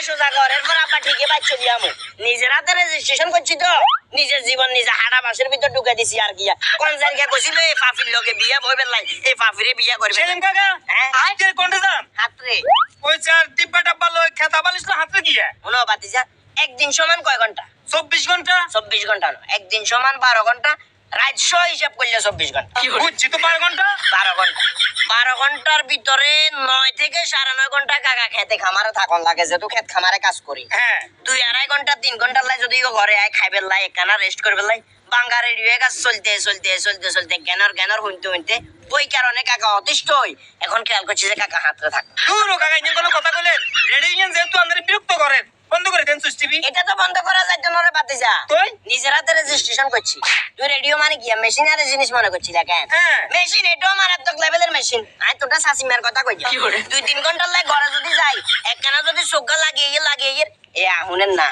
আগে সোজা কর, এরপর আব্বা ঠিকই বাইচ্ছে দিয়ামু। নিজের হাতে রেজিস্ট্রেশন করছি তো, নিজের জীবন নিজে হাড়া বাসের ভিতর ঢুকে দিছি আর কি। কোন জায়গায় কইছিল এই ফাফির লগে বিয়া বইবেন লাই, এই ফাফিরে বিয়া করবে সেলিম কাকা আইতে কোনটা যান হাতরে। ওই চার ডিব্বা ডাব্বা লই খেতা বালিশ না হাতে গিয়ে শুনো বাতিজা, একদিন সমান কয় ঘন্টা? 24 ঘন্টা 24 ঘন্টা না, একদিন সমান 12 ঘন্টা, রাত 6 হিসাব করলে 24 ঘন্টা। বুঝছি তো 12 ঘন্টা 12 ঘন্টা, 12 ঘন্টার ভিতরে 9 থেকে 9.5 ঘন্টা কাকা খেতে খামারে থাকন লাগে, যেহেতু খেত খামারে কাজ করি। হ্যাঁ 2-2.5 ঘন্টা 3 ঘন্টার লাই যদি ঘরে আয় খাইবে লাই, একখানা রেস্ট করবে লাই, বাঙ্গা রেডি হয়ে কাজ চলতে জ্ঞানর হইতে ওই কারণে কাকা অতিষ্ঠ হই। এখন খেয়াল করছি যে কাকা হাতে থাক। দূর কাকা ইঞ্জিন কোনো কথা কইলেন রেডি ইঞ্জিন যেহেতু আমাদের বিরক্ত করেন বন্ধ করে দেন সুইচ টিভি। এটা তো বন্ধ করা যাইতো না রে বাতিজা, তুই নিজের হাতে রেজিস্ট্রেশন করছি। তুই রেডিও মানে কি মেশিনারি জিনিস মনে করছিস কেন? হ্যাঁ। মেশিন, এটাও মারাত্মক লেভেলের মেশিন। আমি তোটা শাসিমার কথা কই, 2-3 ঘন্টার লাই ঘরে যদি যাই, একখানা যদি চোখা লাগিয়ে এ আহুনের না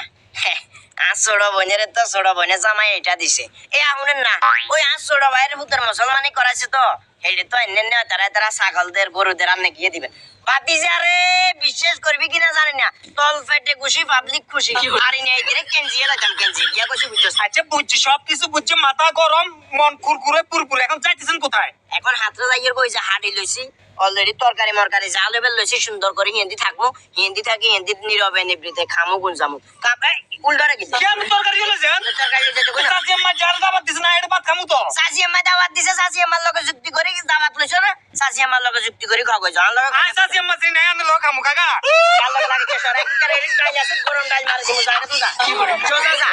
ছোট বোনের তো ছোট বোনের জামাই এটা দিছে, এ আহুনের না ওই ছোট ভাইয়ের ভূতের মুসলমানি করাইছে তো, এইটা তো এনে তারা ছাগলদের গরুদের আনে গিয়ে দিবেন। বাতিজা রে বিশ্বাস করবি কিনা জানি না, তল ফেটে খুশি পাবলিক খুশি, আর ইনি এইদিকে কেঞ্জিয়ে লাগাম কেঞ্জি ইয়া কইছি বুঝছস। আচ্ছা বুঝছি সবকিছু বুঝছি, মাথা গরম মন কুরকুরে পুরপুরে, এখন যাইতেছেন কোথায়? এখন হাতরে যাইয়ের কই যে হাঁটি লইছি, অলরেডি তরকারি মরকারি যা লেবেল লইছি, সুন্দর করে হিন্দি থাকবো, হিন্দি থাকি হিন্দি নীরবে নিবৃতে খামু গুঞ্জামু কাপে উল্টারে গেছি। কি আমি তরকারি গেলে যান তরকারি যেতে কই সাজি আম্মা জাল দাবাত দিছ না, এটা ভাত খামু তো। সাসি আম্মা দাওয়াত দিছে, সাসি আম্মার লগে যুক্তি করে দাওয়াত লইছ না, সাসি আম্মার লগে যুক্তি করে খাওয়া কইছ আমার লগে আই সাজি আম্মা চিনি নাই আমি লোক খামু কাকা। কাল লগে লাগে কেশর এক করে ডাইল আছে, গরম ডাইল মারি দিমু, যাই না তুই যা। চল যা